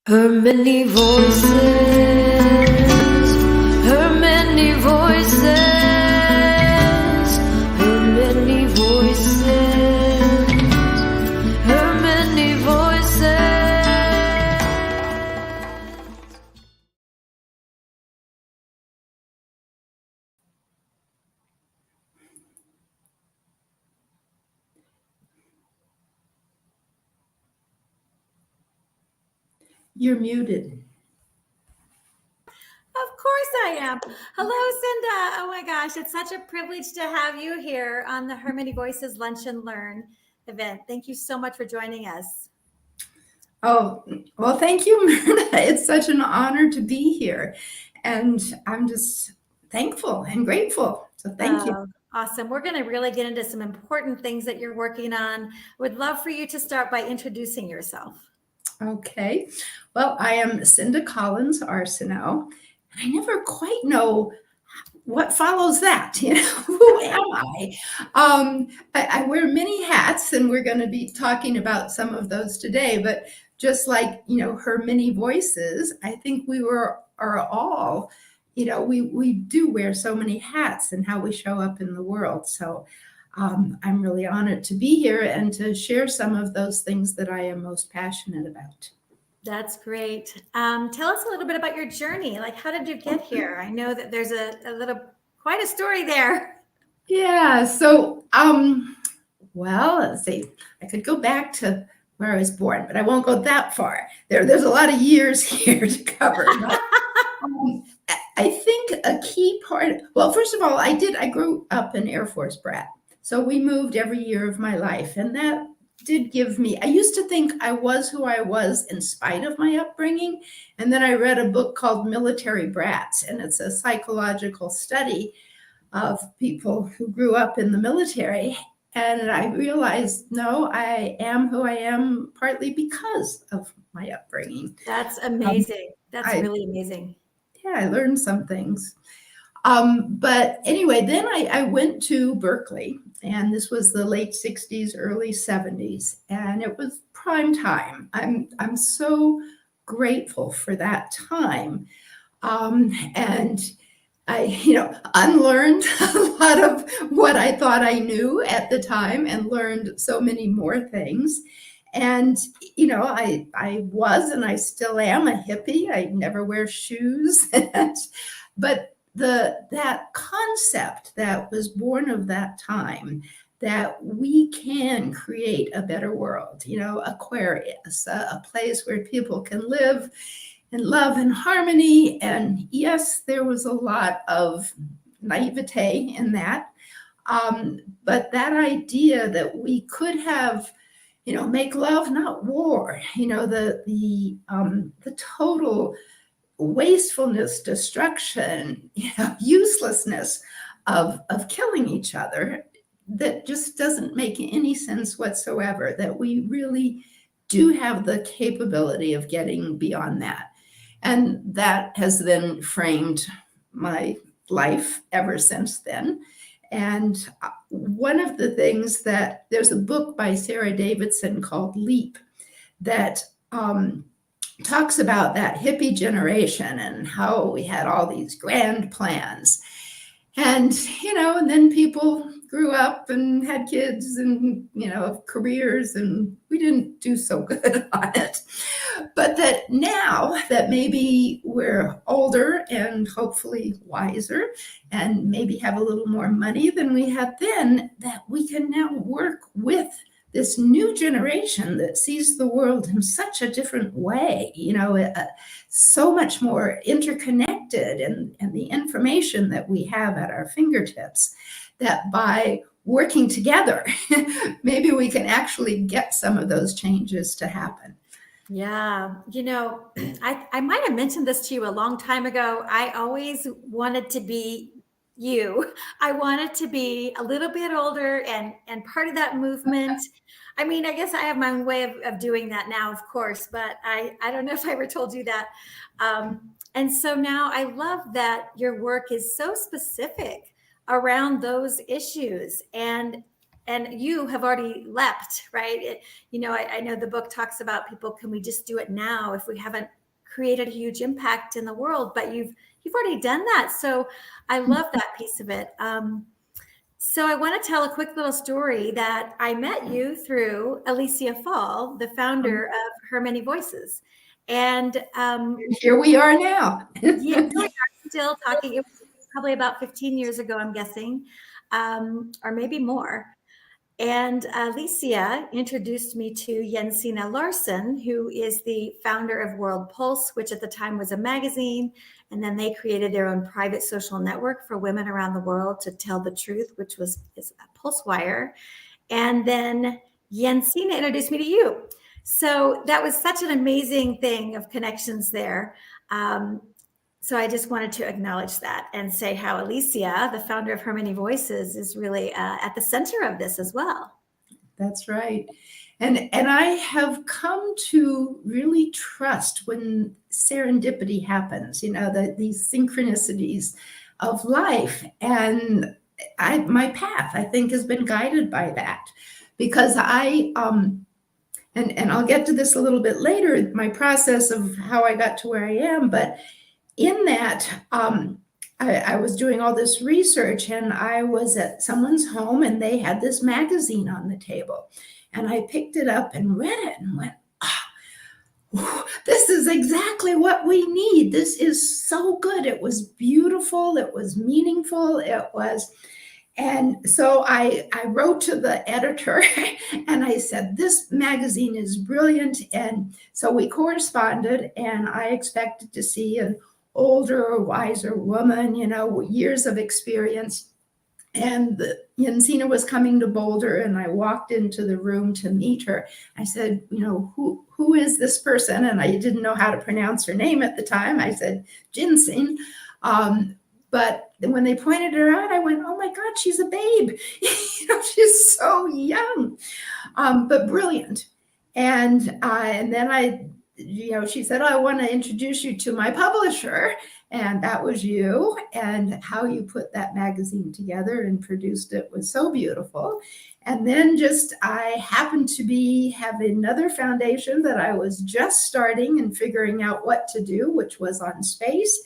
Her many voices, her many voices, her many voices, her many voices. You're muted. Of course I am. Hello, Cynda. Oh my gosh, it's such a privilege to have you here on the Her Many Voices Lunch and Learn event. Thank you so much for joining us. Oh, well, thank you, Myrna. It's such an honor to be here. And I'm just thankful and grateful. So thank you. Awesome. We're going to really get into some important things that you're working on. Would love for you to start by introducing yourself. Okay. Well, I am Cynda Collins Arsenault. I never quite know what follows that. Who am I? I wear many hats, and we're going to be talking about some of those today. But just like, her many voices, I think are all, we do wear so many hats in how we show up in the world. So I'm really honored to be here and to share some of those things that I am most passionate about. That's great. Tell us a little bit about your journey. Like, how did you get here? I know that there's quite a story there. Yeah. So, well, let's see. I could go back to where I was born, but I won't go that far. There's a lot of years here to cover. But, I think a key part, well, first of all, I grew up an Air Force brat. So we moved every year of my life. And that did give me, I used to think I was who I was in spite of my upbringing. And then I read a book called Military Brats, and it's a psychological study of people who grew up in the military. And I realized, no, I am who I am partly because of my upbringing. That's amazing. That's really amazing. Yeah, I learned some things. But anyway, then I went to Berkeley, and this was the late 60s, early 70s, and it was prime time. I'm so grateful for that time. And I, unlearned a lot of what I thought I knew at the time and learned so many more things. And, I was, and I still am, a hippie. I never wear shoes. But that concept that was born of that time, that we can create a better world, Aquarius, a place where people can live in love and harmony. And yes, there was a lot of naivete in that. But that idea that we could have, make love, not war, the total wastefulness, destruction, uselessness of killing each other, that just doesn't make any sense whatsoever, that we really do have the capability of getting beyond that. And that has then framed my life ever since then. And one of the things that there's a book by Sarah Davidson called Leap that talks about that hippie generation and how we had all these grand plans. And, and then people grew up and had kids and, careers, and we didn't do so good on it. But that now that maybe we're older and hopefully wiser and maybe have a little more money than we had then, that we can now work with this new generation that sees the world in such a different way, so much more interconnected, and the information that we have at our fingertips, that by working together, maybe we can actually get some of those changes to happen. Yeah. I might have mentioned this to you a long time ago. I always wanted to be you. I wanted to be a little bit older and part of that movement. I mean, I guess I have my own way of doing that now, of course, but I don't know if I ever told you that. And so now I love that your work is so specific around those issues. And and you have already leapt, right? I know the book talks about people, can we just do it now if we haven't created a huge impact in the world? But you've already done that. So I love that piece of it. So I want to tell a quick little story that I met you through Alicia Fall, the founder of Her Many Voices. And here we are now. yeah, we are still talking. It was probably about 15 years ago, I'm guessing, or maybe more. And Alicia introduced me to Cynda Larsen, who is the founder of World Pulse, which at the time was a magazine. And then they created their own private social network for women around the world to tell the truth, which is a Pulse Wire. And then Cynda introduced me to you. So that was such an amazing thing of connections there. So I just wanted to acknowledge that and say how Alicia, the founder of Her Many Voices, is really at the center of this as well. That's right. And I have come to really trust when serendipity happens, these synchronicities of life. And my path, I think, has been guided by that, because and I'll get to this a little bit later, my process of how I got to where I am. But in that, I was doing all this research, and I was at someone's home, and they had this magazine on the table. And I picked it up and read it and went, this is exactly what we need. This is so good. It was beautiful. It was meaningful. And so I wrote to the editor and I said, this magazine is brilliant. And so we corresponded, and I expected to see an older, wiser woman, years of experience. And Cynda was coming to Boulder, and I walked into the room to meet her. I said, who is this person? And I didn't know how to pronounce her name at the time. I said, Ginseng. But when they pointed her out, I went, oh my God, she's a babe. She's so young, but brilliant. And then she said, I want to introduce you to my publisher. And that was you. And how you put that magazine together and produced it was so beautiful. And then I happened to have another foundation that I was just starting and figuring out what to do, which was on space.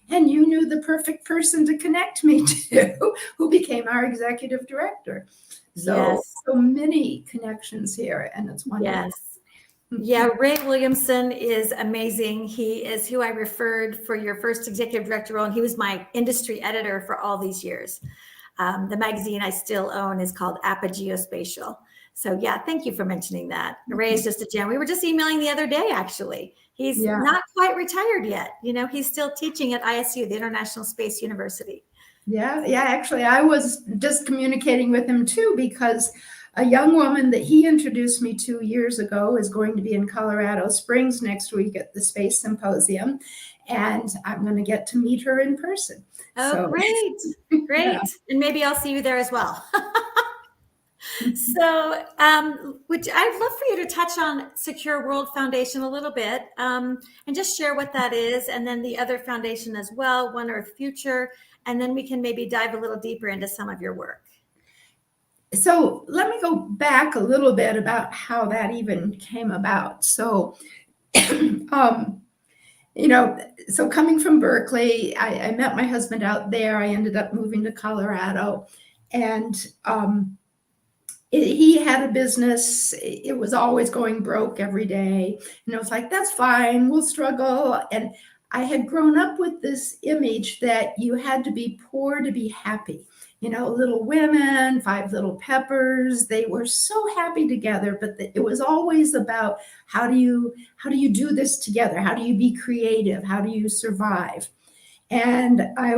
And you knew the perfect person to connect me to, who became our executive director. So, yes. So many connections here, and it's wonderful. Yes. Yeah, Ray Williamson is amazing. He is who I referred for your first executive director role, and he was my industry editor for all these years. The magazine I still own is called Apogeospatial. So yeah, thank you for mentioning that. Ray is just a gem. We were just emailing the other day, actually. He's not quite retired yet. He's still teaching at ISU, the International Space University. Yeah. Actually, I was just communicating with him too, because a young woman that he introduced me to years ago is going to be in Colorado Springs next week at the Space Symposium, and I'm going to get to meet her in person. Oh, great. Yeah. And maybe I'll see you there as well. So, which I'd love for you to touch on Secure World Foundation a little bit, and just share what that is, and then the other foundation as well, One Earth Future, and then we can maybe dive a little deeper into some of your work. So let me go back a little bit about how that even came about. So, so coming from Berkeley, I met my husband out there. I ended up moving to Colorado, and he had a business. It was always going broke every day. And I was like, that's fine, we'll struggle. And I had grown up with this image that you had to be poor to be happy. Little Women, Five Little Peppers, they were so happy together, but it was always about how do you do this together? How do you be creative? How do you survive? And I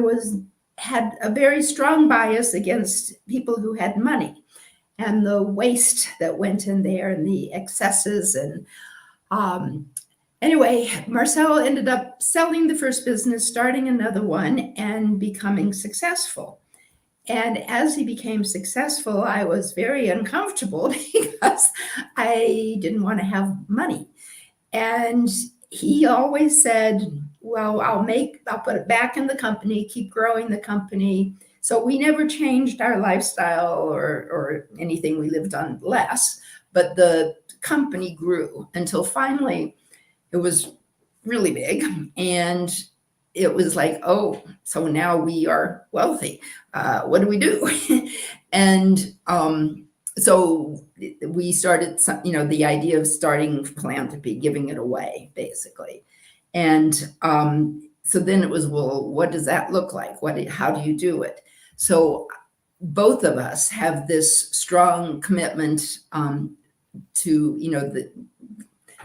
had a very strong bias against people who had money and the waste that went in there and the excesses. And anyway, Marcel ended up selling the first business, starting another one, and becoming successful. And as he became successful, I was very uncomfortable because I didn't want to have money. And he always said, well, I'll put it back in the company, keep growing the company, So we never changed our lifestyle or anything. We lived on less, but the company grew until finally it was really big. And it was like, oh, so now we are wealthy. What do we do? And so we started, the idea of starting philanthropy, giving it away, basically. And so then it was, well, what does that look like? How do you do it? So both of us have this strong commitment to,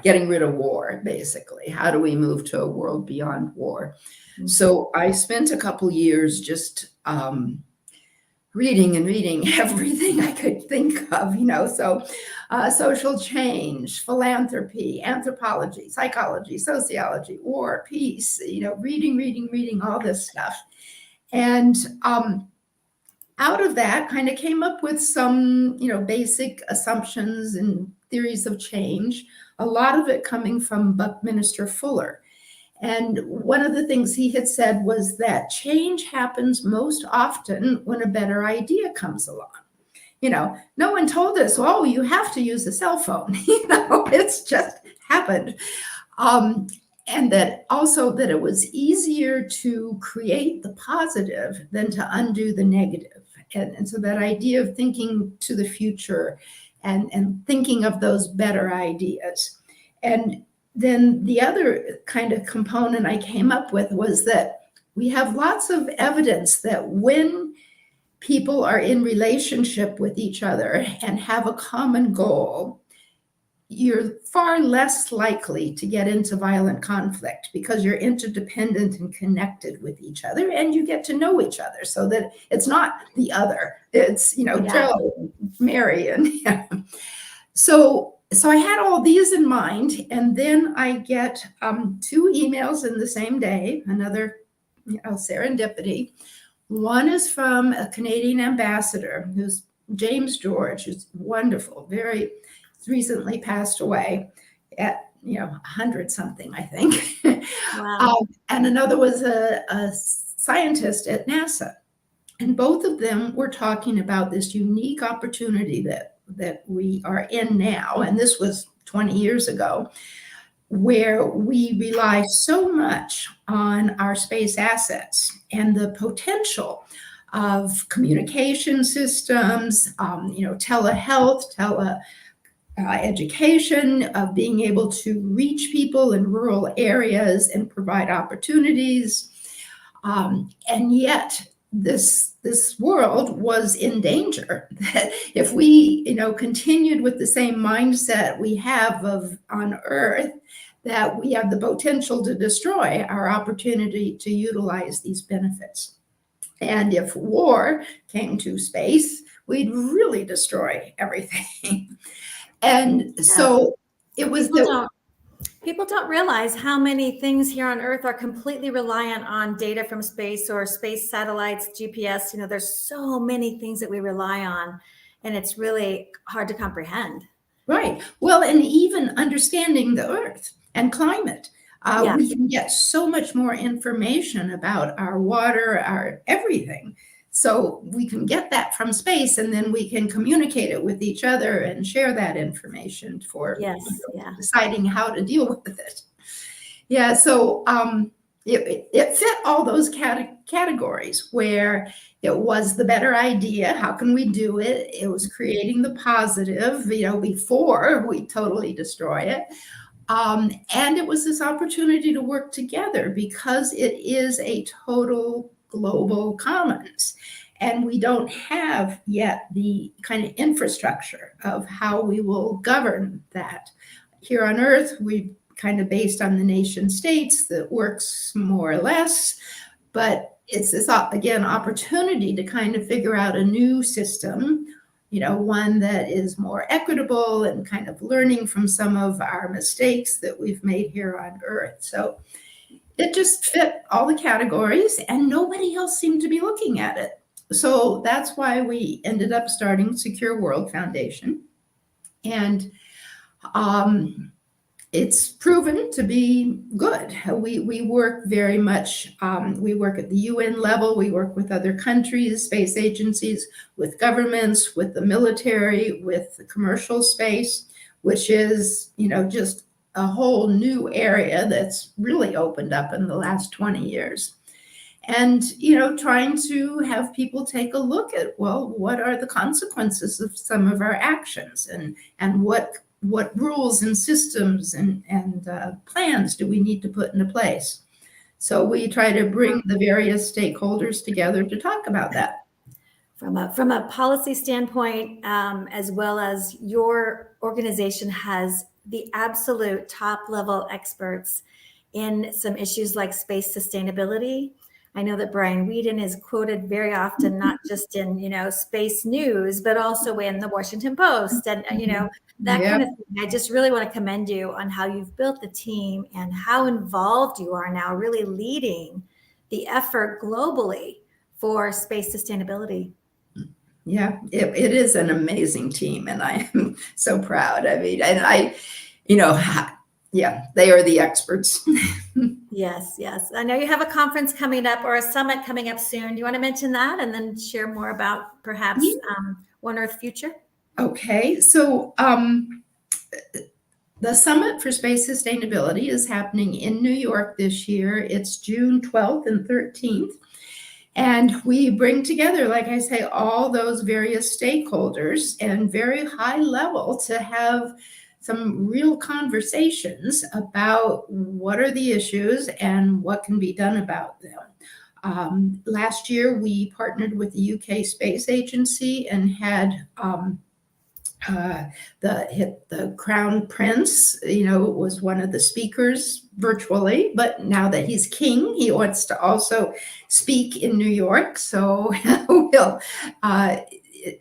getting rid of war, basically. How do we move to a world beyond war? Mm-hmm. So I spent a couple years just reading everything I could think of, so social change, philanthropy, anthropology, psychology, sociology, war, peace, reading all this stuff. And out of that kind of came up with some, basic assumptions and theories of change, a lot of it coming from Buckminster Fuller. And one of the things he had said was that change happens most often when a better idea comes along. No one told us, oh, you have to use a cell phone. It's just happened. And that also that it was easier to create the positive than to undo the negative. And so that idea of thinking to the future and thinking of those better ideas. And then the other kind of component I came up with was that we have lots of evidence that when people are in relationship with each other and have a common goal, you're far less likely to get into violent conflict because you're interdependent and connected with each other, and you get to know each other so that it's not the other. It's, Joe, Mary, and So I had all these in mind, and then I get 2 emails in the same day, another serendipity. One is from a Canadian ambassador, who's James George, who's wonderful, very recently passed away at 100 something, I think. Wow. And another was a scientist at NASA, and both of them were talking about this unique opportunity that we are in now, and this was 20 years ago, where we rely so much on our space assets and the potential of communication systems, telehealth, education, of being able to reach people in rural areas and provide opportunities. And yet this world was in danger. That if we, continued with the same mindset we have on Earth, that we have the potential to destroy our opportunity to utilize these benefits. And if war came to space, we'd really destroy everything. And so it was People don't realize how many things here on Earth are completely reliant on data from space or space satellites, GPS. There's so many things that we rely on, and it's really hard to comprehend. Right. Well, and even understanding the Earth and climate. We can get so much more information about our water, our everything. So we can get that from space, and then we can communicate it with each other and share that information for deciding how to deal with it. Yeah, so it fit all those categories where it was the better idea. How can we do it? It was creating the positive, before we totally destroy it. And it was this opportunity to work together because it is a total global commons. And we don't have yet the kind of infrastructure of how we will govern that. Here on Earth, we kind of based on the nation states that works more or less, but it's this, again, opportunity to kind of figure out a new system, one that is more equitable and kind of learning from some of our mistakes that we've made here on Earth. So it just fit all the categories, and nobody else seemed to be looking at it. So that's why we ended up starting Secure World Foundation. And it's proven to be good. We work very much, we work at the UN level, we work with other countries, space agencies, with governments, with the military, with the commercial space, which is, just a whole new area that's really opened up in the last 20 years. And, trying to have people take a look at, well, what are the consequences of some of our actions, and what rules and systems and plans do we need to put into place? So we try to bring the various stakeholders together to talk about that. From a policy standpoint, as well as your organization has the absolute top level experts in some issues like space sustainability. I know that Brian Whedon is quoted very often, not just in, space news, but also in the Washington Post and, that kind of thing. I just really want to commend you on how you've built the team and how involved you are now, really leading the effort globally for space sustainability. Yeah, it is an amazing team, and I am so proud. I mean, and they are the experts. Yes. I know you have a conference coming up or a summit coming up soon. Do you want to mention that and then share more about perhaps One Earth Future? Okay, so the Summit for Space Sustainability is happening in New York this year. It's June 12th and 13th. And we bring together, like I say, all those various stakeholders and very high level to have some real conversations about what are the issues and what can be done about them. Last year, we partnered with the UK Space Agency and had the Crown Prince, was one of the speakers virtually, but now that he's king, he wants to also speak in New York. So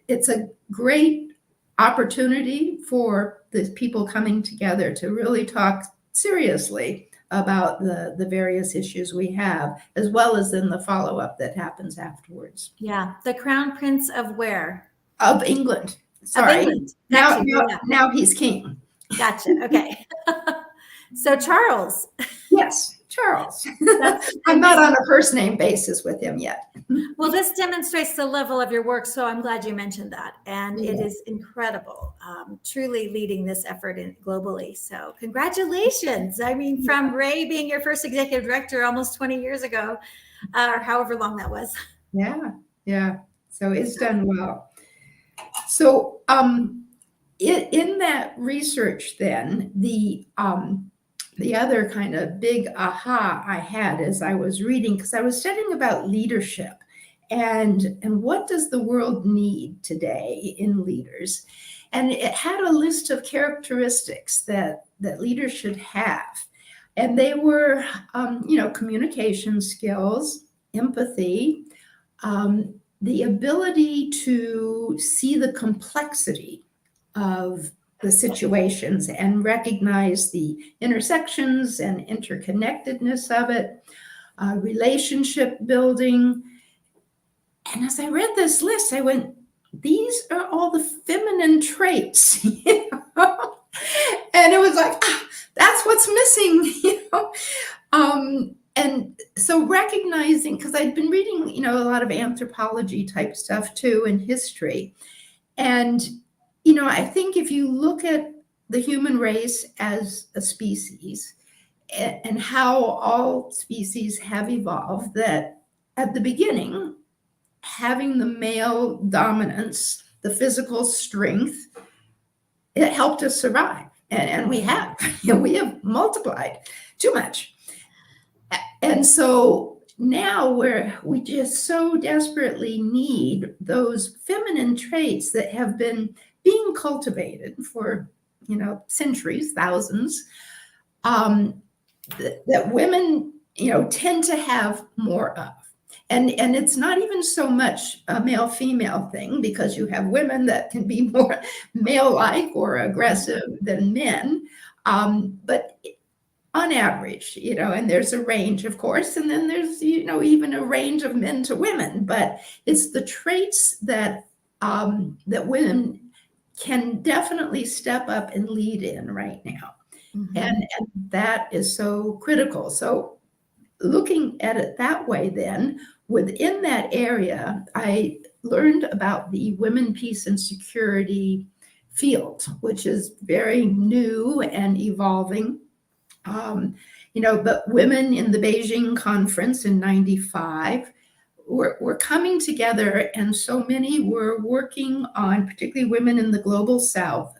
it's a great opportunity for the people coming together to really talk seriously about the various issues we have, as well as in the follow-up that happens afterwards. Yeah. The Crown Prince of where? Of England. Sorry. Of England. Now he's king. Gotcha. Okay. So Charles. Yes, Charles. I'm not on a first name basis with him yet. Well, this demonstrates the level of your work, so I'm glad you mentioned that. And it is incredible, truly leading this effort globally. So congratulations. I mean, from Ray being your first executive director almost 20 years ago, or however long that was. Yeah. So it's done well. So in that research then, the other kind of big aha I had as I was reading, because I was studying about leadership and what does the world need today in leaders. And it had a list of characteristics that leaders should have. And they were, communication skills, empathy, the ability to see the complexity of the situations and recognize the intersections and interconnectedness of it, relationship building. And as I read this list, I went, these are all the feminine traits, And it was like, that's what's missing, And so recognizing, because I'd been reading, a lot of anthropology type stuff too, and history. And, I think if you look at the human race as a species and how all species have evolved, that at the beginning, having the male dominance, the physical strength, it helped us survive. And we have, we have multiplied too much. And so now we just so desperately need those feminine traits that have been being cultivated for, centuries, thousands, that women, tend to have more of. And it's not even so much a male-female thing, because you have women that can be more male-like or aggressive than men. But on average, and there's a range, of course, and then there's, even a range of men to women, but it's the traits that that women can definitely step up and lead in right now. And that is so critical. So looking at it that way, then within that area, I learned about the women, peace, and security field, which is very new and evolving. But women in the Beijing conference in 95 were coming together, and so many were working on, particularly women in the global South,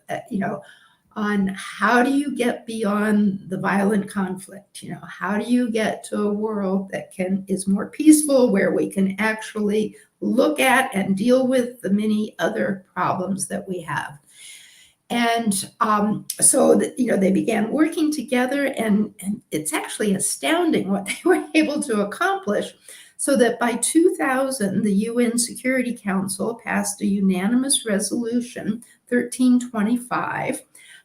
on how do you get beyond the violent conflict? How do you get to a world that is more peaceful, where we can actually look at and deal with the many other problems that we have? And so they began working together, and it's actually astounding what they were able to accomplish. So that by 2000, the UN Security Council passed a unanimous resolution, 1325,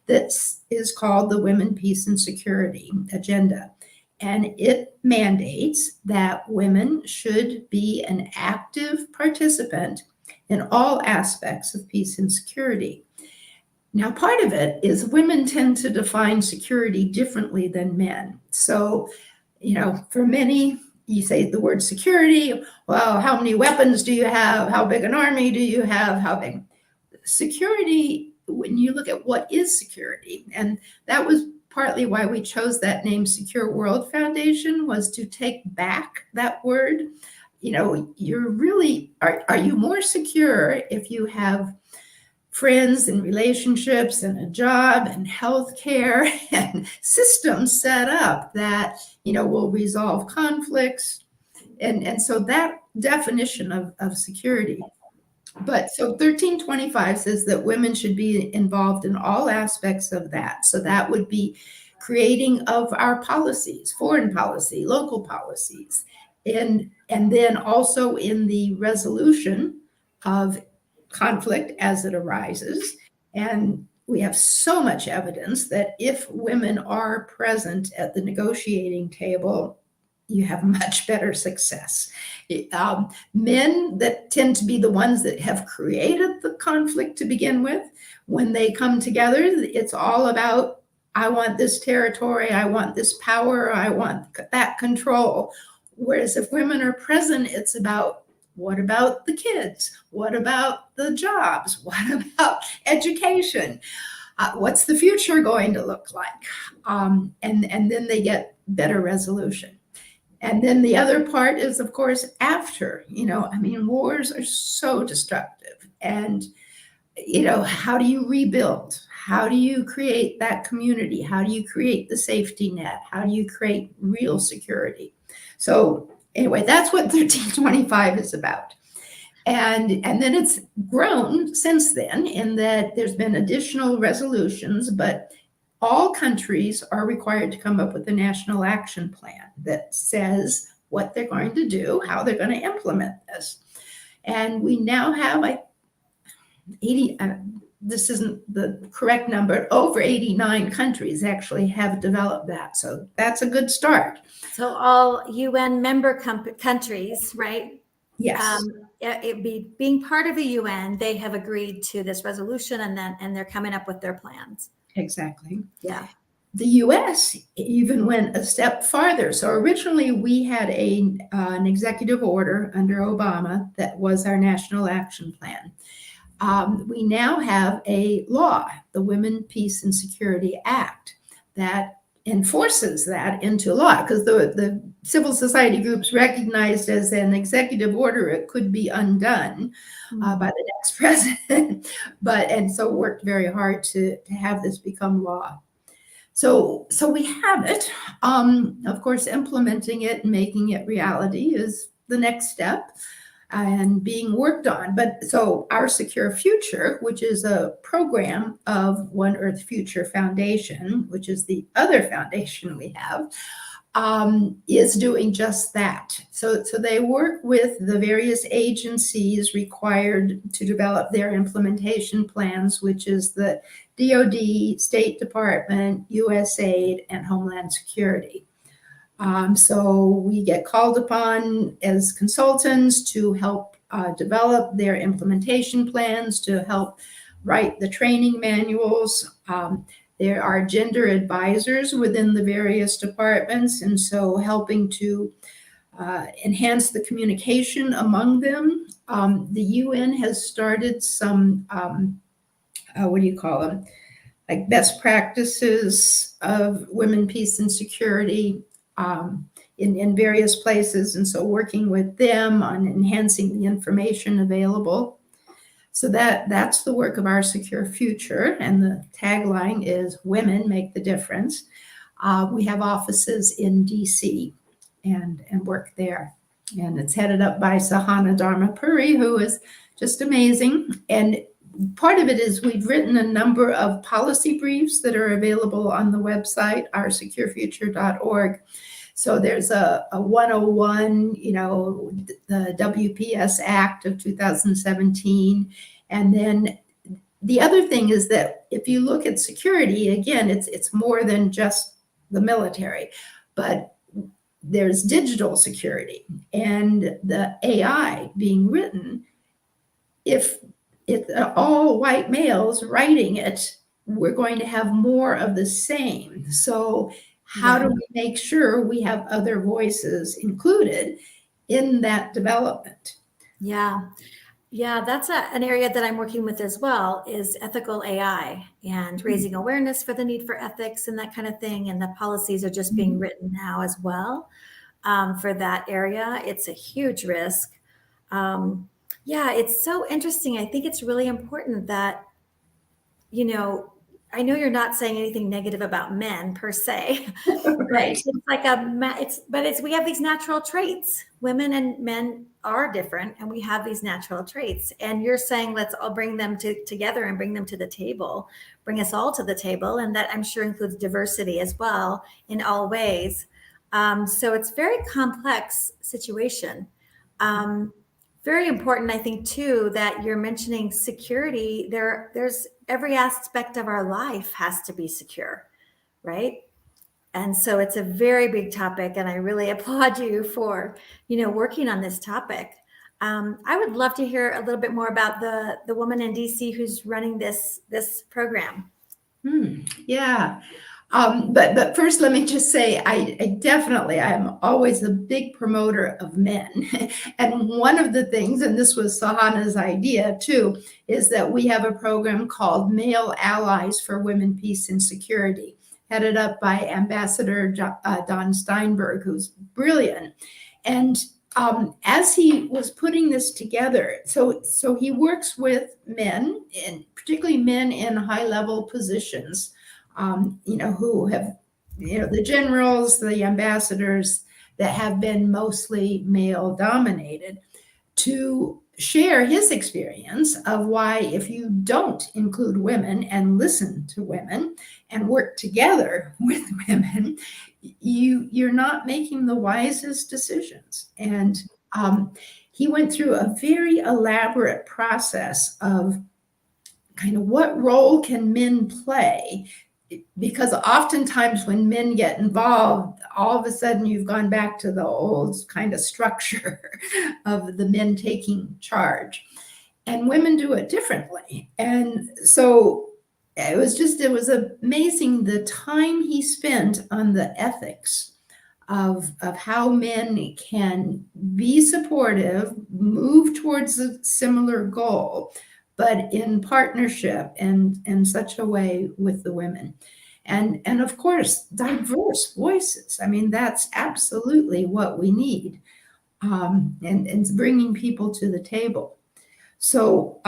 that is called the Women, Peace, and Security Agenda. And it mandates that women should be an active participant in all aspects of peace and security. Now, part of it is women tend to define security differently than men. So, for many, you say the word security, well, how many weapons do you have? How big an army do you have? How big? Security, when you look at what is security, and that was partly why we chose that name, Secure World Foundation, was to take back that word. You're really, are you more secure if you have friends and relationships and a job and healthcare and systems set up that, will resolve conflicts? And so that definition of security. But so 1325 says that women should be involved in all aspects of that. So that would be creating of our policies, foreign policy, local policies, and then also in the resolution of conflict as it arises. And we have so much evidence that if women are present at the negotiating table, you have much better success. Men that tend to be the ones that have created the conflict to begin with, when they come together, it's all about, I want this territory, I want this power, I want that control. Whereas if women are present, it's about, what about the kids? What about the jobs? What about education? What's the future going to look like? And then they get better resolution. And then the other part is, of course, after, wars are so destructive. And, how do you rebuild? How do you create that community? How do you create the safety net? How do you create real security? So anyway, that's what 1325 is about. And then it's grown since then, in that there's been additional resolutions, but all countries are required to come up with a national action plan that says what they're going to do, how they're going to implement this. And we now have 80, this isn't the correct number, over 89 countries actually have developed that. So that's a good start. So all UN member countries, right? Yes. Being part of the UN, they have agreed to this resolution, and they're coming up with their plans. Exactly. Yeah. The U.S. even went a step farther. So originally we had an executive order under Obama that was our national action plan. We now have a law, the Women, Peace, and Security Act, that enforces that into law, because the civil society groups recognized as an executive order, it could be undone by the next president, and so worked very hard to have this become law. So we have it. Of course, implementing it and making it reality is the next step and being worked on. But so our Secure Future, which is a program of One Earth Future Foundation, which is the other foundation we have, is doing just that. So they work with the various agencies required to develop their implementation plans, which is the DoD, State Department, USAID, and Homeland Security. So we get called upon as consultants to help develop their implementation plans, to help write the training manuals. There are gender advisors within the various departments, and so helping to enhance the communication among them. The UN has started some, what do you call them? Like best practices of women, peace, and security in various places. And so working with them on enhancing the information available. So that's the work of Our Secure Future. And the tagline is Women Make the Difference. We have offices in DC and work there. And it's headed up by Sahana Dharmapuri, who is just amazing. And part of it is we've written a number of policy briefs that are available on the website, oursecurefuture.org. So there's a 101, the WPS Act of 2017. And then the other thing is that if you look at security, again, it's more than just the military, but there's digital security and the AI being written. If it's all white males writing it, we're going to have more of the same. So how do we make sure we have other voices included in that development? Yeah. Yeah, that's an area that I'm working with as well, is ethical AI and raising awareness for the need for ethics and that kind of thing. And the policies are just being written now as well for that area. It's a huge risk. Yeah, it's so interesting. I think it's really important that, I know you're not saying anything negative about men per se, Right. It's like we have these natural traits. Women and men are different, and we have these natural traits. And you're saying let's all bring them together and bring them to the table, bring us all to the table, and that I'm sure includes diversity as well in all ways. So it's a very complex situation. Very important, I think, too, that you're mentioning security. There's every aspect of our life has to be secure, right? And so it's a very big topic, and I really applaud you for, working on this topic. I would love to hear a little bit more about the woman in DC who's running this program. Yeah. But first, let me just say, I am always a big promoter of men. And one of the things, and this was Sahana's idea too, is that we have a program called Male Allies for Women, Peace, and Security, headed up by Ambassador Don Steinberg, who's brilliant. And as he was putting this together, so he works with men, and particularly men in high-level positions, who have, the generals, the ambassadors that have been mostly male dominated, to share his experience of why if you don't include women and listen to women and work together with women, you're not making the wisest decisions. And he went through a very elaborate process of kind of what role can men play, because oftentimes when men get involved, all of a sudden you've gone back to the old kind of structure of the men taking charge, and women do it differently. And so it was amazing the time he spent on the ethics of how men can be supportive, move towards a similar goal, but in partnership and in such a way with the women. And of course, diverse voices. I mean, that's absolutely what we need, and bringing people to the table. So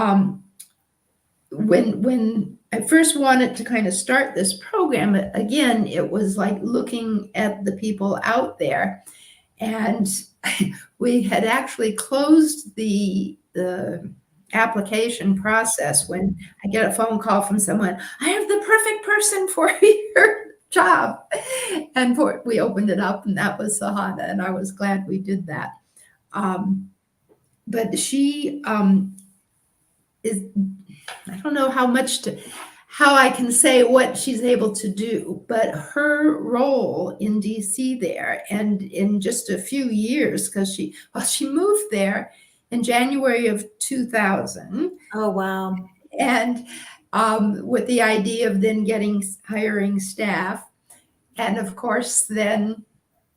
when I first wanted to kind of start this program, again, it was like looking at the people out there. And we had actually closed the application process when I get a phone call from someone, I have the perfect person for your job. And we opened it up, and that was Sahana, and I was glad we did that. But she is, I don't know how I can say what she's able to do, but her role in DC there, and in just a few years, because she moved there in January of 2000. Oh, wow. And with the idea of then hiring staff. And of course, then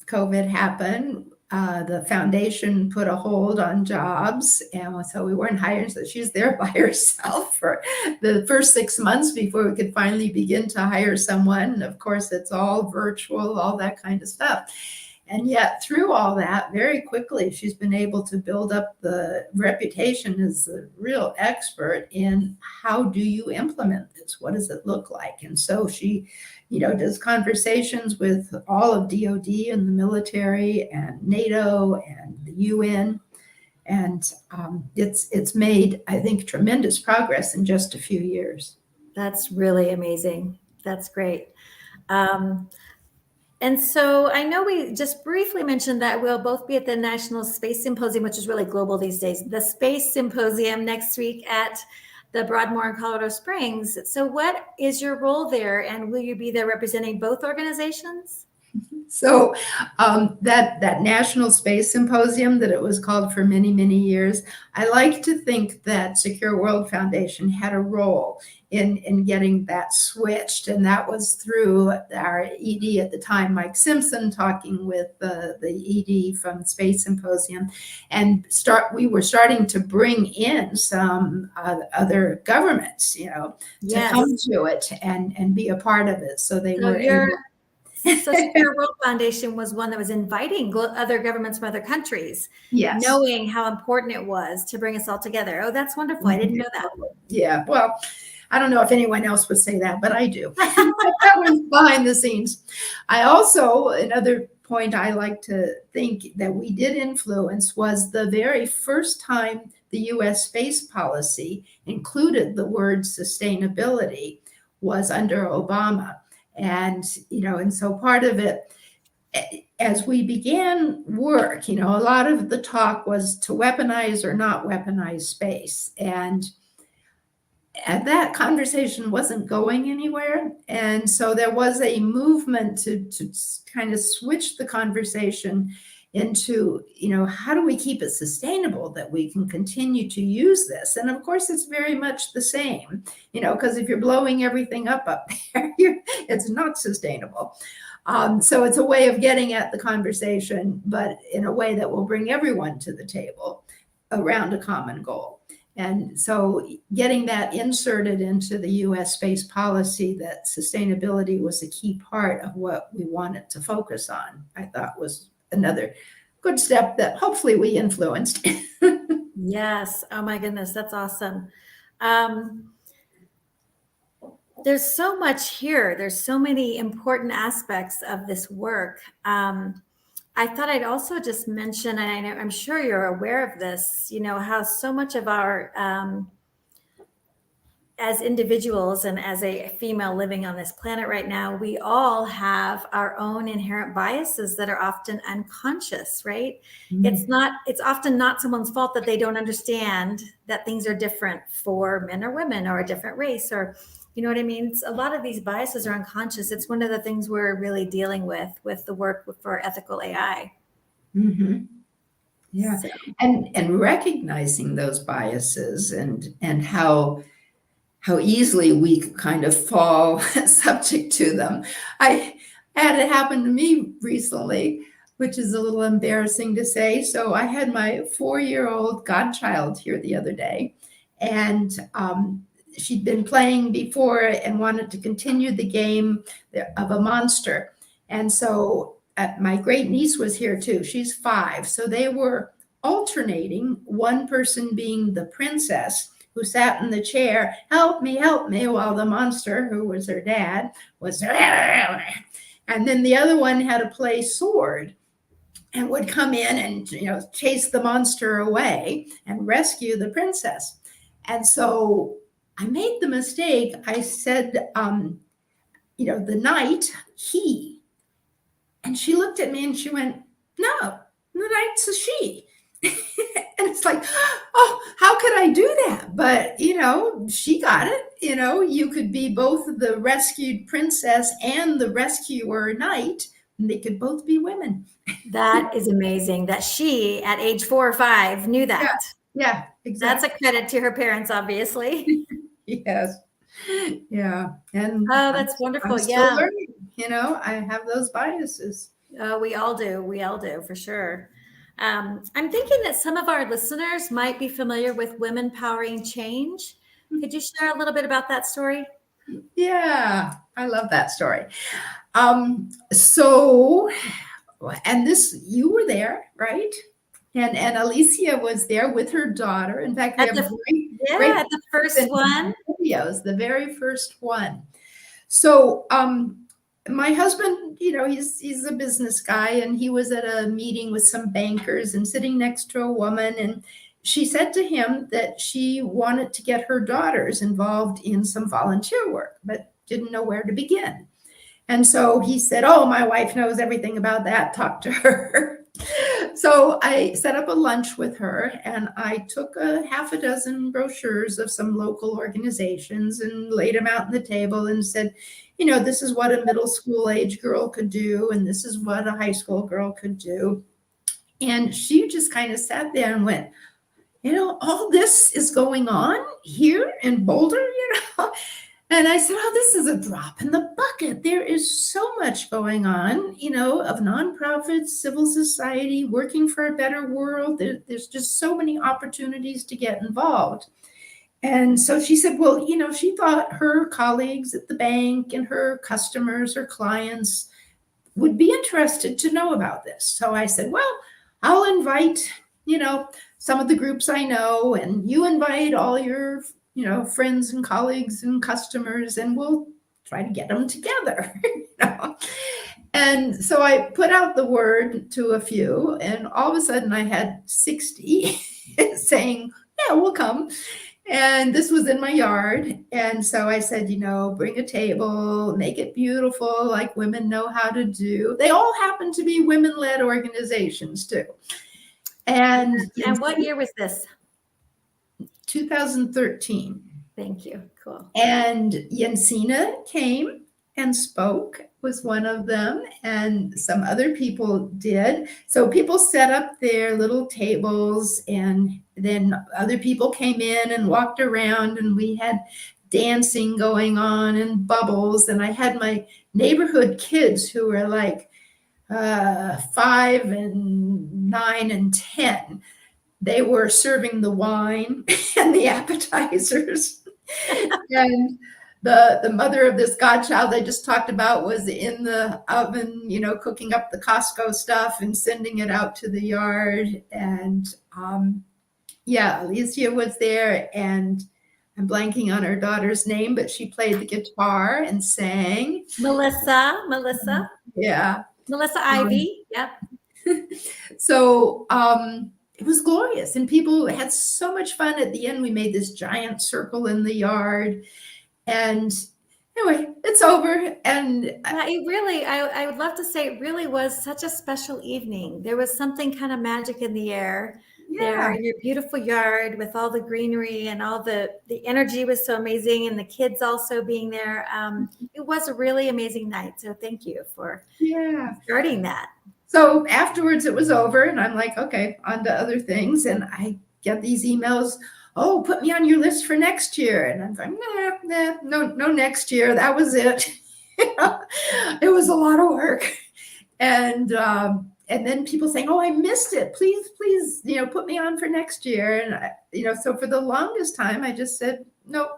COVID happened. The foundation put a hold on jobs, and so we weren't hiring. So she's there by herself for the first 6 months before we could finally begin to hire someone. And of course, it's all virtual, all that kind of stuff. And yet, through all that, very quickly, she's been able to build up the reputation as a real expert in how do you implement this? What does it look like? And so she does conversations with all of DOD and the military and NATO and the UN. And it's made, I think, tremendous progress in just a few years. That's really amazing. That's great. And so I know we just briefly mentioned that we'll both be at the National Space Symposium, which is really global these days, the Space Symposium next week at the Broadmoor in Colorado Springs. So what is your role there, and will you be there representing both organizations? So that National Space Symposium that it was called for many, many years, I like to think that Secure World Foundation had a role in getting that switched. And that was through our ED at the time, Mike Simpson, talking with the ED from Space Symposium. And we were starting to bring in some other governments, to come to it and be a part of it. So they were able. So Secure World Foundation was one that was inviting other governments from other countries, yes, knowing how important it was to bring us all together. Oh, that's wonderful. I didn't know that. Yeah, well, I don't know if anyone else would say that, but I do. That was behind the scenes. I also, another point I like to think that we did influence was the very first time the U.S. space policy included the word sustainability was under Obama. And, and so part of it, as we began work, a lot of the talk was to weaponize or not weaponize space. And that conversation wasn't going anywhere. And so there was a movement to kind of switch the conversation into, how do we keep it sustainable that we can continue to use this? And of course, it's very much the same, because if you're blowing everything up there, it's not sustainable. So it's a way of getting at the conversation, but in a way that will bring everyone to the table around a common goal. And so getting that inserted into the U.S. space policy, that sustainability was a key part of what we wanted to focus on, I thought was another good step that hopefully we influenced. Yes. Oh my goodness. That's awesome. There's so much here. There's so many important aspects of this work. I thought I'd also just mention, and I'm sure you're aware of this, how so much of our, as individuals and as a female living on this planet right now, we all have our own inherent biases that are often unconscious, right? Mm-hmm. It's often not someone's fault that they don't understand that things are different for men or women or a different race, or, you know what I mean? A lot of these biases are unconscious. It's one of the things we're really dealing with the work for ethical AI. Mm-hmm. Yeah. So. And recognizing those biases and how easily we kind of fall subject to them. I had it happen to me recently, which is a little embarrassing to say. So I had my 4-year-old godchild here the other day, and she'd been playing before and wanted to continue the game of a monster. And so my great niece was here too. She's 5. So they were alternating, one person being the princess who sat in the chair, help me, while the monster, who was her dad, was, and then the other one had to play sword and would come in and, chase the monster away and rescue the princess. And so I made the mistake. I said, the knight, he. And she looked at me and she went, no, the knight's a she. And it's like, oh, how could I do that? But, she got it. You could be both the rescued princess and the rescuer knight, and they could both be women. That is amazing that she, at age 4 or 5, knew that. Yeah, exactly. That's a credit to her parents, obviously. Yes. Yeah. And Oh, that's wonderful. I'm still Yeah. learning, I have those biases. We all do. We all do, for sure. I'm thinking that some of our listeners might be familiar with Women Powering Change. Could you share a little bit about that story? Yeah, I love that story. So, and this, you were there, right? And Alicia was there with her daughter. In fact, we At have the great at the first one. videos, the very first one. So, my husband, he's a business guy, and he was at a meeting with some bankers and sitting next to a woman, and she said to him that she wanted to get her daughters involved in some volunteer work, but didn't know where to begin. And so he said, "Oh, my wife knows everything about that. Talk to her." So I set up a lunch with her, and I took a half a dozen brochures of some local organizations and laid them out on the table and said, this is what a middle school age girl could do, and this is what a high school girl could do. And she just kind of sat there and went, all this is going on here in Boulder, And I said, "Oh, this is a drop in the bucket. There is so much going on, of nonprofits, civil society, working for a better world. There's just so many opportunities to get involved." And so she said, well, she thought her colleagues at the bank and her customers or clients would be interested to know about this. So I said, well, I'll invite, some of the groups I know, and you invite all your friends and colleagues and customers, and we'll try to get them together. And so I put out the word to a few, and all of a sudden I had 60 saying, yeah, we'll come. And this was in my yard. And so I said, bring a table, make it beautiful, like women know how to do. They all happen to be women-led organizations too. And what year was this? 2013. Thank you. Cool. And Jensina came and spoke, was one of them, and some other people did. So people set up their little tables, and then other people came in and walked around, and we had dancing going on and bubbles. And I had my neighborhood kids who were like 5 and 9 and 10. They were serving the wine and the appetizers. And the mother of this godchild I just talked about was in the oven, cooking up the Costco stuff and sending it out to the yard. And Alicia was there, and I'm blanking on her daughter's name, but she played the guitar and sang. Melissa. Yeah. Melissa Ivy. Yep. So it was glorious, and people had so much fun. At the end, we made this giant circle in the yard, and anyway, it's over. And it really, I would love to say it really was such a special evening. There was something kind of magic in the air there in your beautiful yard with all the greenery, and all the energy was so amazing, and the kids also being there. It was a really amazing night. So thank you for starting that. So afterwards it was over, and I'm like, okay, on to other things. And I get these emails, oh, put me on your list for next year. And I'm like, no next year. That was it. It was a lot of work. And then people saying, oh, I missed it. Please, put me on for next year. And, so for the longest time, I just said, no.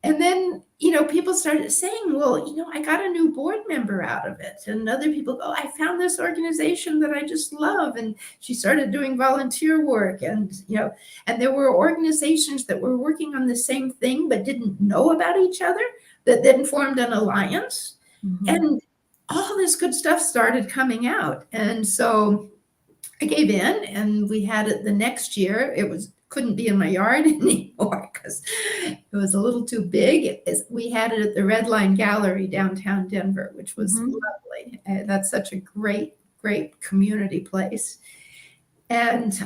And then, people started saying, well, I got a new board member out of it. And other people go, I found this organization that I just love. And she started doing volunteer work. And, and there were organizations that were working on the same thing, but didn't know about each other, that then formed an alliance. Mm-hmm. And all this good stuff started coming out. And so I gave in, and we had it the next year. Couldn't be in my yard anymore because it was a little too big. We had it at the Red Line Gallery downtown Denver, which was lovely. That's such a great community place. And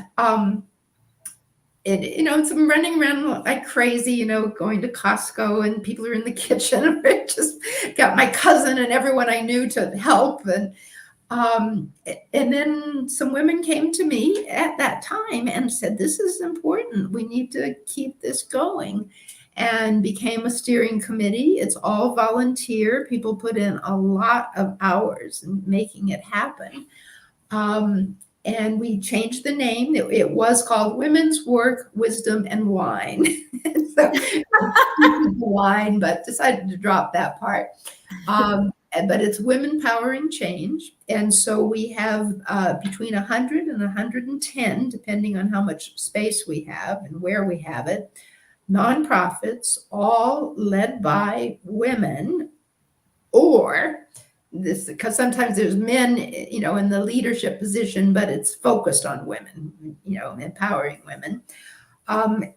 it's running around like crazy, going to Costco, and people are in the kitchen. I just got my cousin and everyone I knew to help. And then some women came to me at that time and said, this is important. We need to keep this going. and became a steering committee. It's all volunteer. People put in a lot of hours in making it happen. And we changed the name. It was called Women's Work, Wisdom, and Wine. So the wine, but decided to drop that part. But it's Women Powering Change. And so we have between 100 and 110, depending on how much space we have and where we have it, nonprofits, all led by women, or this, because sometimes there's men, in the leadership position, but it's focused on women, empowering women,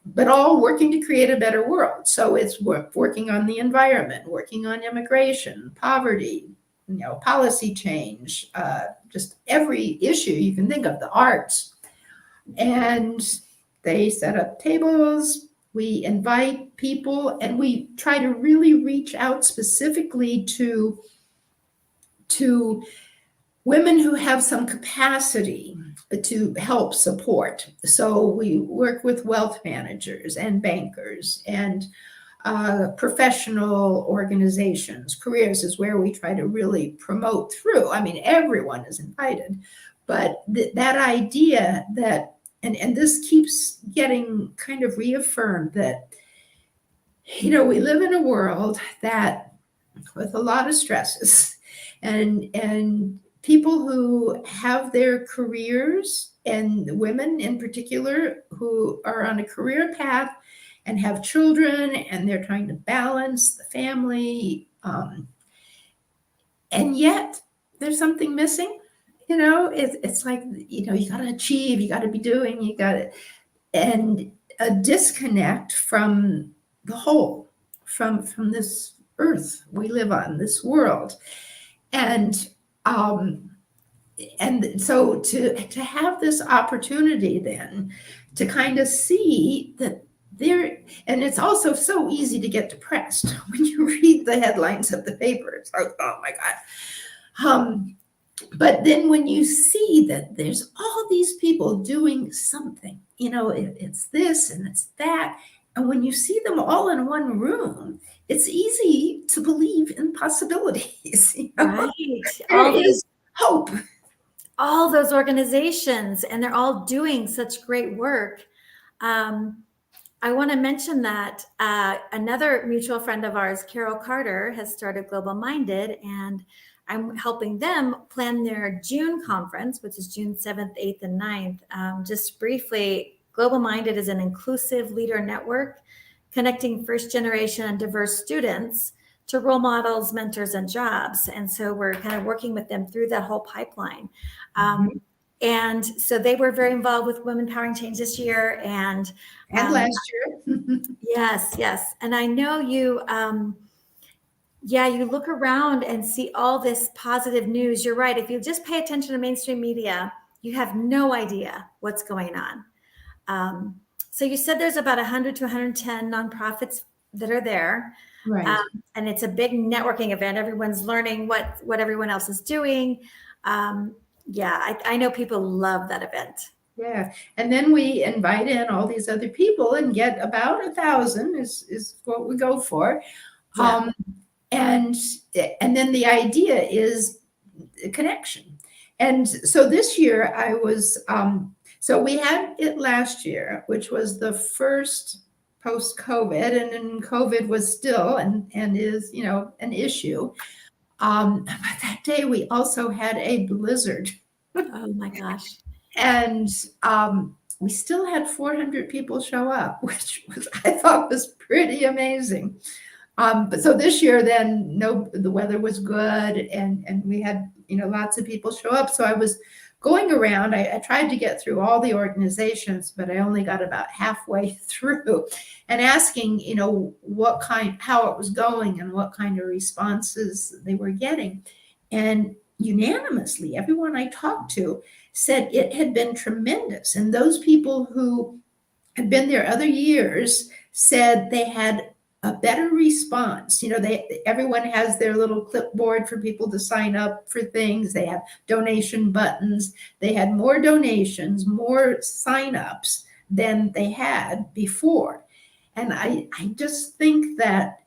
but all working to create a better world. So it's working on the environment, working on immigration, poverty, policy change, just every issue you can think of, the arts. And they set up tables. We invite people, and we try to really reach out specifically to women who have some capacity to help support. So we work with wealth managers and bankers and professional organizations. Careers is where we try to really promote through. I mean, everyone is invited, but that idea that, and this keeps getting kind of reaffirmed, that, we live in a world that with a lot of stresses, and people who have their careers, and women in particular who are on a career path and have children, and they're trying to balance the family, and yet there's something missing. It's like, you got to achieve, you got to be doing, you got to, and a disconnect from the whole, from this earth we live on, this world. And so to have this opportunity then to kind of see that there, and it's also so easy to get depressed when you read the headlines of the paper. It's like, oh my God. But then when you see that there's all these people doing something, it's this and it's that. And when you see them all in one room, it's easy to believe in possibilities. Right. There is hope. All those organizations, and they're all doing such great work. I want to mention that another mutual friend of ours, Carol Carter, has started Global Minded, and I'm helping them plan their June conference, which is June 7th, 8th, and 9th. Just briefly, Global Minded is an inclusive leader network connecting first generation and diverse students to role models, mentors, and jobs. And so we're kind of working with them through that whole pipeline. And so they were very involved with Women Powering Change this year. And last year. Yes. And I know you, you look around and see all this positive news. You're right. If you just pay attention to mainstream media, you have no idea what's going on. So you said there's about 100 to 110 nonprofits that are there. Right. And it's a big networking event. Everyone's learning what everyone else is doing. I know people love that event. Yeah. And then we invite in all these other people and get about 1,000 is what we go for. Yeah. And then the idea is connection. And so this year I was, so we had it last year, which was the first post-COVID, and then COVID was still and is, an issue. But that day we also had a blizzard. Oh my gosh. And we still had 400 people show up, which I thought was pretty amazing. But so this year then, the weather was good, and we had, lots of people show up. So I was going around, I tried to get through all the organizations, but I only got about halfway through, and asking, how it was going and what kind of responses they were getting. And unanimously, everyone I talked to said it had been tremendous. And those people who had been there other years said they had a better response. Everyone has their little clipboard for people to sign up for things. They have donation buttons. They had more donations, more signups than they had before. And I just think that,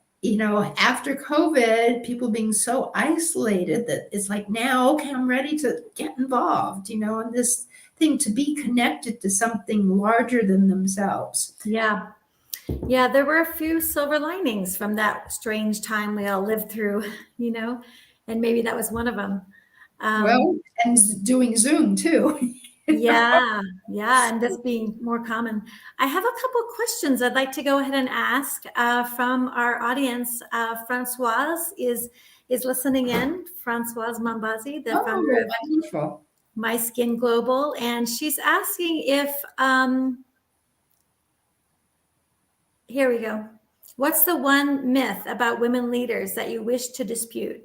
after COVID, people being so isolated that it's like, now, okay, I'm ready to get involved, in this thing, to be connected to something larger than themselves. Yeah. Yeah, there were a few silver linings from that strange time we all lived through, and maybe that was one of them. Well, and doing Zoom too. Yeah, and this being more common. I have a couple questions I'd like to go ahead and ask from our audience. Francoise is listening in. Francoise Mambazi, the founder of Wonderful. My Skin Global, and she's asking if here we go. What's the one myth about women leaders that you wish to dispute?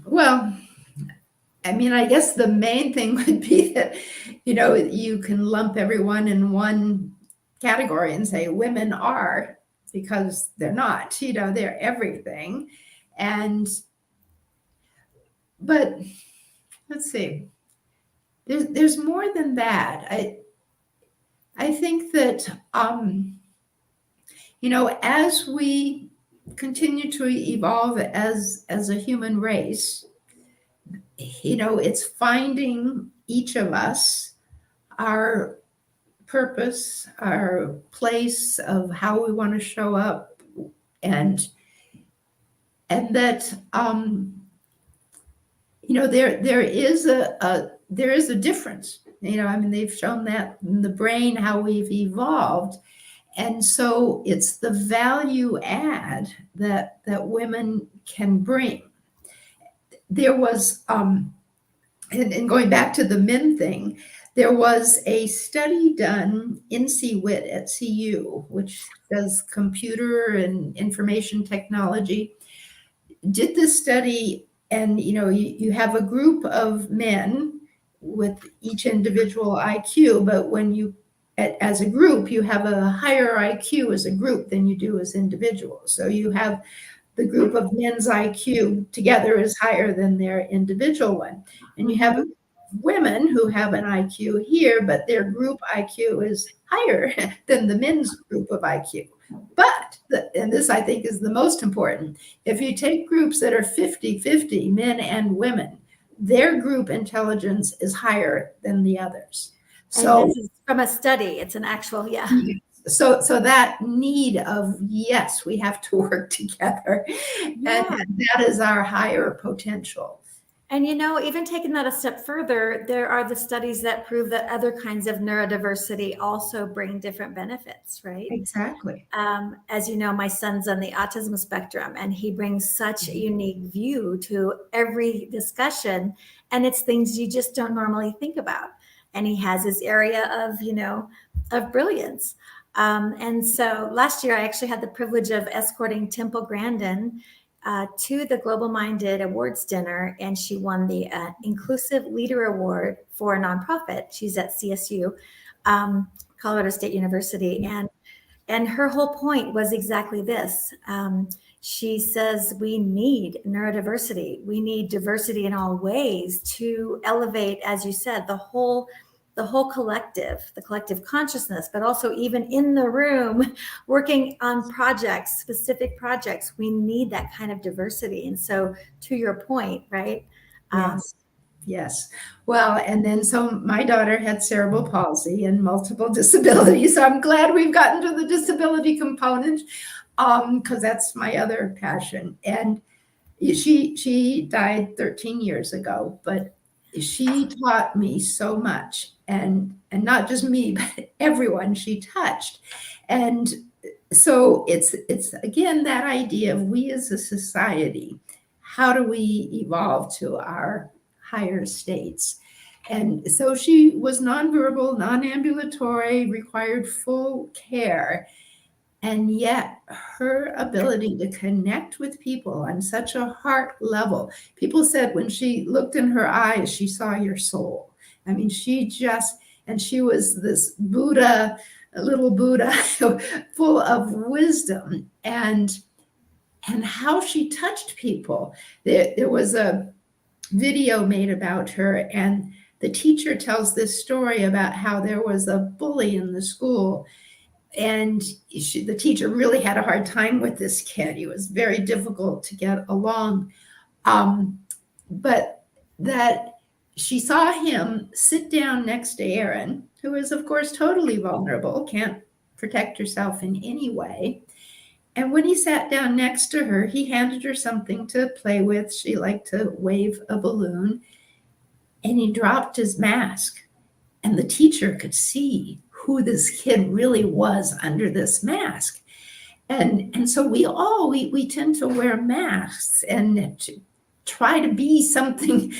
Well, I guess the main thing would be that, you can lump everyone in one category and say women are, because they're not, they're everything. But let's see, there's more than that. I think that, as we continue to evolve as a human race, it's finding each of us our purpose, our place of how we want to show up, and that there is a difference. They've shown that in the brain, how we've evolved, and so it's the value add that women can bring. There was, and going back to the men thing, there was a study done in CWIT at CU, which does computer and information technology, did this study, and you have a group of men with each individual IQ, but when you, as a group, you have a higher IQ as a group than you do as individuals. So you have the group of men's IQ together is higher than their individual one. And you have women who have an IQ here, but their group IQ is higher than the men's group of IQ. But, and this I think is the most important, if you take groups that are 50-50, men and women, their group intelligence is higher than the others. So and this is from a study. It's an actual, So that need of, yes, we have to work together. Yeah. And that is our higher potential. And even taking that a step further, there are the studies that prove that other kinds of neurodiversity also bring different benefits, right? Exactly. As you know, my son's on the autism spectrum, and he brings such a unique view to every discussion, and it's things you just don't normally think about. And he has his area of, of brilliance. And so last year, I actually had the privilege of escorting Temple Grandin to the Global Minded Awards dinner, and she won the Inclusive Leader Award for a nonprofit. She's at CSU, Colorado State University, and her whole point was exactly this. She says we need neurodiversity. We need diversity in all ways to elevate, as you said, the whole collective, the collective consciousness, but also even in the room working on projects, specific projects, we need that kind of diversity. And so to your point, right? Yes. Well, and then so my daughter had cerebral palsy and multiple disabilities. So I'm glad we've gotten to the disability component, because that's my other passion. And she died 13 years ago, but she taught me so much, and not just me, but everyone she touched. And so it's again that idea of we as a society, how do we evolve to our higher states? And so she was nonverbal, non-ambulatory, required full care. And yet her ability to connect with people on such a heart level, people said when she looked in her eyes, she saw your soul. She was this Buddha, a little Buddha, full of wisdom, and how she touched people. There was a video made about her, and the teacher tells this story about how there was a bully in the school, and the teacher really had a hard time with this kid. He was very difficult to get along. But that she saw him sit down next to Erin, who is, of course, totally vulnerable, can't protect herself in any way. And when he sat down next to her, he handed her something to play with. She liked to wave a balloon, and he dropped his mask. And the teacher could see who this kid really was under this mask. And so we tend to wear masks and to try to be something,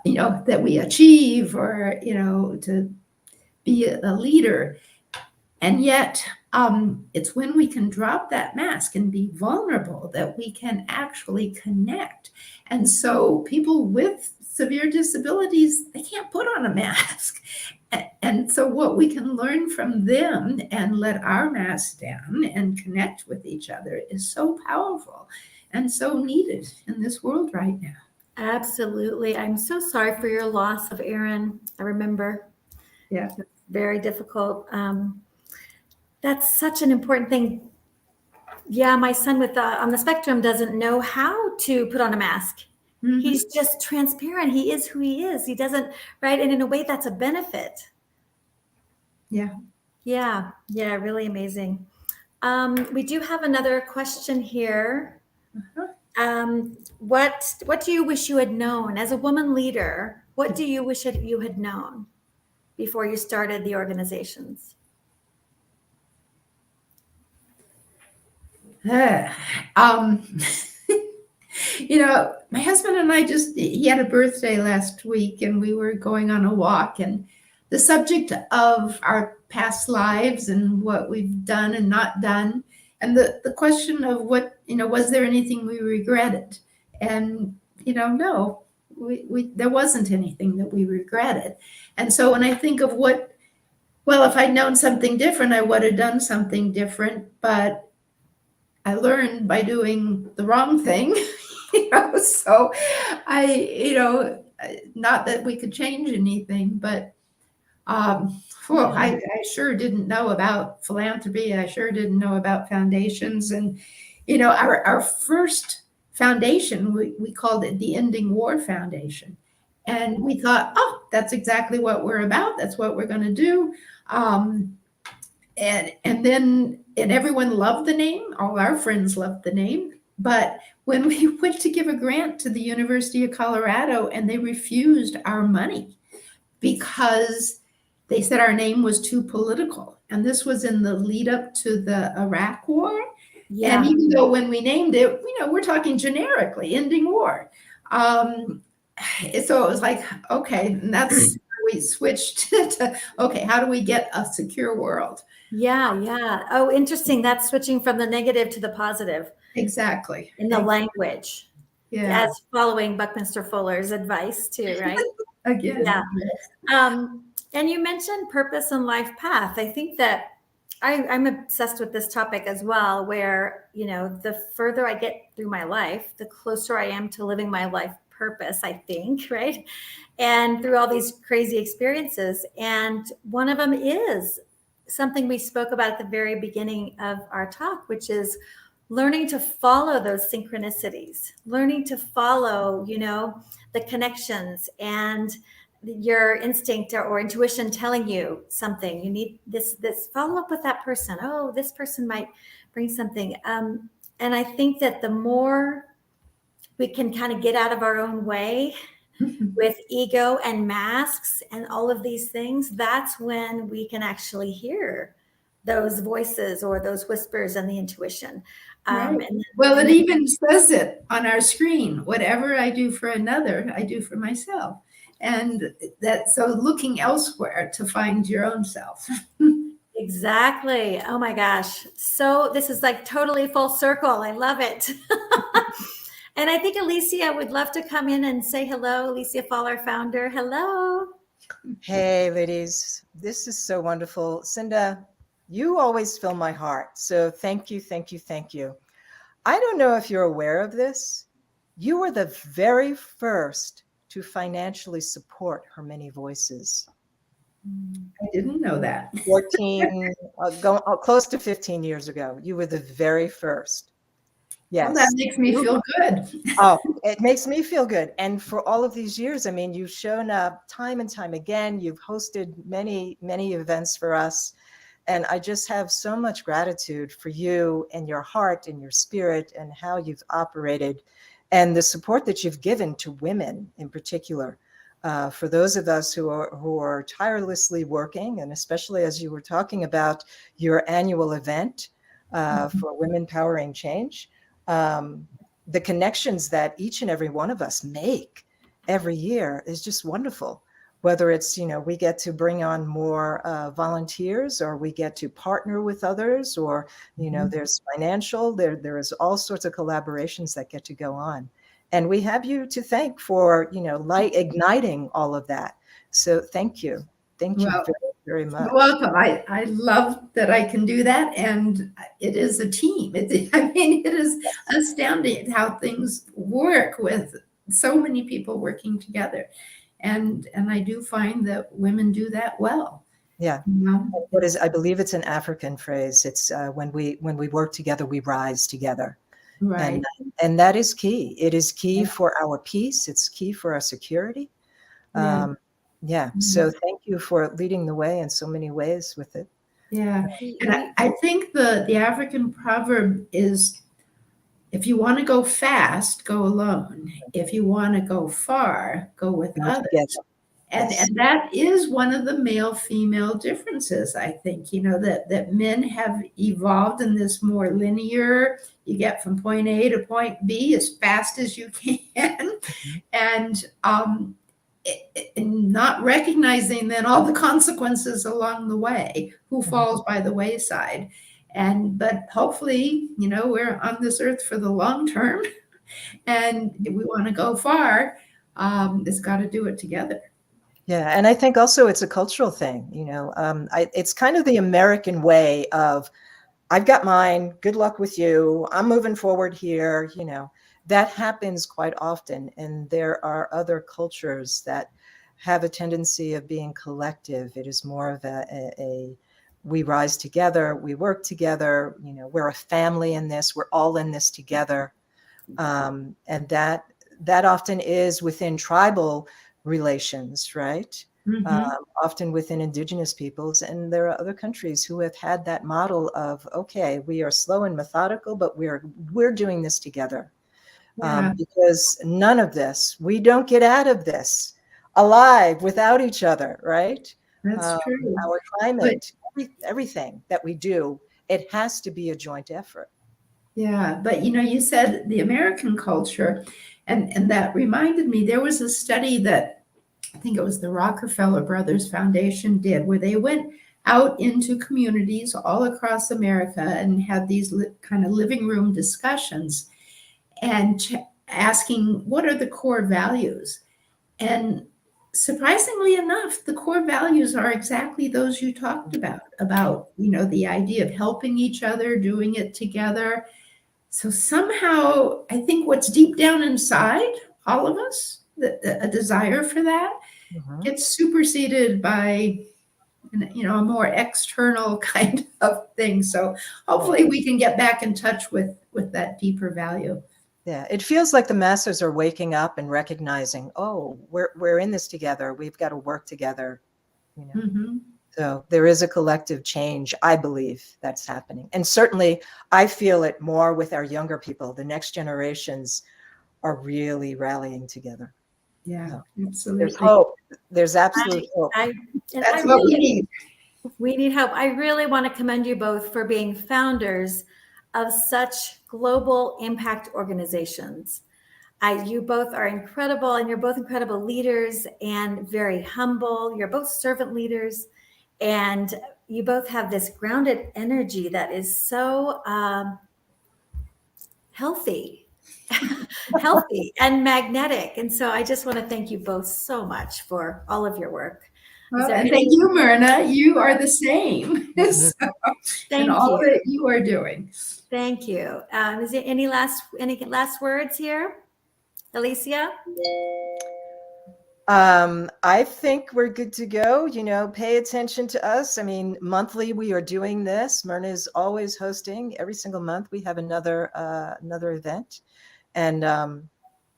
that we achieve, or, to be a leader. And yet it's when we can drop that mask and be vulnerable that we can actually connect. And so people with severe disabilities, they can't put on a mask. And so what we can learn from them and let our masks down and connect with each other is so powerful and so needed in this world right now. Absolutely. I'm so sorry for your loss of Erin. I remember. Yeah. Very difficult. That's such an important thing. Yeah, my son on the spectrum doesn't know how to put on a mask. Mm-hmm. He's just transparent. He is who he is. He doesn't, right? And in a way, that's a benefit. Yeah. Yeah. Yeah. Really amazing. We do have another question here. What do you wish you had known as a woman leader? What do you wish that you had known before you started the organizations? My husband and I he had a birthday last week, and we were going on a walk, and the subject of our past lives and what we've done and not done, and the question of what, was there anything we regretted? And, no, there wasn't anything that we regretted. And so when I think of if I'd known something different, I would have done something different, but I learned by doing the wrong thing, so not that we could change anything, but I sure didn't know about philanthropy. I sure didn't know about foundations. And, our first foundation, we called it the Ending War Foundation. And we thought, that's exactly what we're about. That's what we're going to do. And everyone loved the name. All our friends loved the name. But when we went to give a grant to the University of Colorado, and they refused our money because they said our name was too political. And this was in the lead up to the Iraq War. Yeah. And even though when we named it, we're talking generically, Ending War. So it was like, okay, and that's we switched to, okay, how do we get a secure world? Yeah. Oh, interesting. That's switching from the negative to the positive. Exactly. In the language. Yeah. As following Buckminster Fuller's advice too, right? Again. Yeah. And you mentioned purpose and life path. I think that I'm obsessed with this topic as well, where, the further I get through my life, the closer I am to living my life purpose, I think, right? And through all these crazy experiences. And one of them is something we spoke about at the very beginning of our talk, which is learning to follow those synchronicities, learning to follow, the connections and your instinct or intuition telling you something. You need this follow up with that person. Oh, this person might bring something. And I think that the more we can kind of get out of our own way with ego and masks and all of these things, that's when we can actually hear those voices or those whispers and the intuition. Right. It even says it on our screen. Whatever I do for another, I do for myself. And so looking elsewhere to find your own self. Exactly. Oh my gosh. So this is like totally full circle. I love it. And I think Alicia would love to come in and say hello. Alicia Faller, founder. Hello. Hey, ladies. This is so wonderful. Cynda, you always fill my heart. So thank you, thank you, thank you. I don't know if you're aware of this. You were the very first to financially support her many voices. I didn't know that. 14, close to 15 years ago. You were the very first. Yes. Well, that makes me feel good. Oh, it makes me feel good. And for all of these years, I mean, you've shown up time and time again. You've hosted many, many events for us. And I just have so much gratitude for you and your heart and your spirit and how you've operated and the support that you've given to women in particular. For those of us who are tirelessly working, and especially as you were talking about your annual event for Women Powering Change, the connections that each and every one of us make every year is just wonderful. Whether it's, we get to bring on more volunteers, or we get to partner with others, or, there's financial, there is all sorts of collaborations that get to go on. And we have you to thank for, igniting all of that. So thank you. Thank you very, very much. You're welcome. I love that I can do that. And it is a team. It is astounding how things work with so many people working together. And I do find that women do that well. Yeah. I believe it's an African phrase. It's when we work together, we rise together. Right. And that is key. It is key for our peace. It's key for our security. So thank you for leading the way in so many ways with it. Yeah. And I think the African proverb is, if you want to go fast, go alone. If you want to go far, go with others. And that is one of the male-female differences, I think, that men have evolved in this more linear, you get from point A to point B as fast as you can. And not recognizing then all the consequences along the way, who falls by the wayside. But hopefully, we're on this earth for the long term, and if we want to go far, it's got to do it together. Yeah, and I think also it's a cultural thing. It's kind of the American way of, I've got mine, good luck with you, I'm moving forward here. That happens quite often, and there are other cultures that have a tendency of being collective. It is more of a we rise together, we work together, we're a family in this, we're all in this together. And that often is within tribal relations, right? Often within indigenous peoples. And there are other countries who have had that model of, okay, we are slow and methodical, but we're doing this together. Because none of this, we don't get out of this alive without each other, right? That's true. Our climate, everything that we do, it has to be a joint effort. Yeah, but you said the American culture, and that reminded me, there was a study that I think it was the Rockefeller Brothers Foundation did, where they went out into communities all across America and had these kind of living room discussions and asking, what are the core values? And surprisingly enough, the core values are exactly those you talked about, the idea of helping each other, doing it together. So somehow, I think what's deep down inside all of us, a desire for that, gets superseded by, a more external kind of thing. So hopefully we can get back in touch with that deeper value. Yeah, it feels like the masses are waking up and recognizing, oh, we're in this together. We've got to work together. So there is a collective change, I believe, that's happening. And certainly I feel it more with our younger people. The next generations are really rallying together. Yeah, absolutely. There's hope. There's absolute hope. That's what we need. We need hope. I really want to commend you both for being founders of such global impact organizations. You both are incredible, and you're both incredible leaders and very humble. You're both servant leaders, and you both have this grounded energy that is so healthy and magnetic. And so I just want to thank you both so much for all of your work. Well, and thank you, Myrna. You are the same. Thank all you. that you are doing. Thank you. Is there any last words here, Alicia? I think we're good to go. You know, pay attention to us. I mean, monthly we are doing this. Myrna is always hosting. Every single month we have another event, and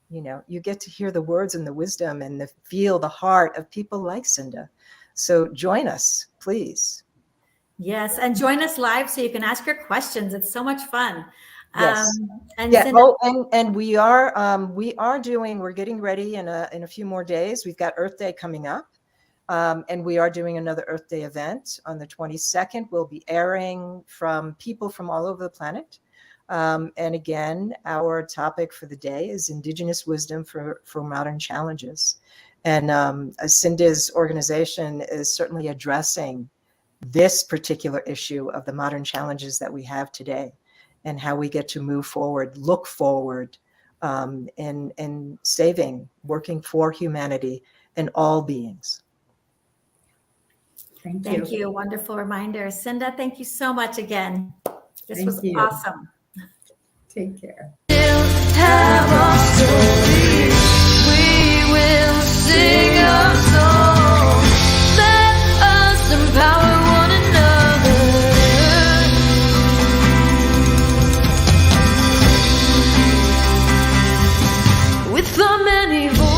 you know, you get to hear the words and the wisdom and feel the heart of people like Cynda. So join us, please. Yes, and join us live so you can ask your questions. It's so much fun. Yes. And Yeah. Cynda, And we're getting ready in a few more days. We've got Earth Day coming up. And we are doing another Earth Day event on the 22nd. We'll be airing from people from all over the planet. And again, our topic for the day is Indigenous wisdom for modern challenges. And Cynda's organization is certainly addressing this particular issue of the modern challenges that we have today, and how we get to move forward, look forward, in saving, working for humanity and all beings. thank you. Wonderful reminder. Cynda, thank you so much again. This Thank was you. awesome. Take care. Have our story. We will sing our song. Let us empower one another with the many voices.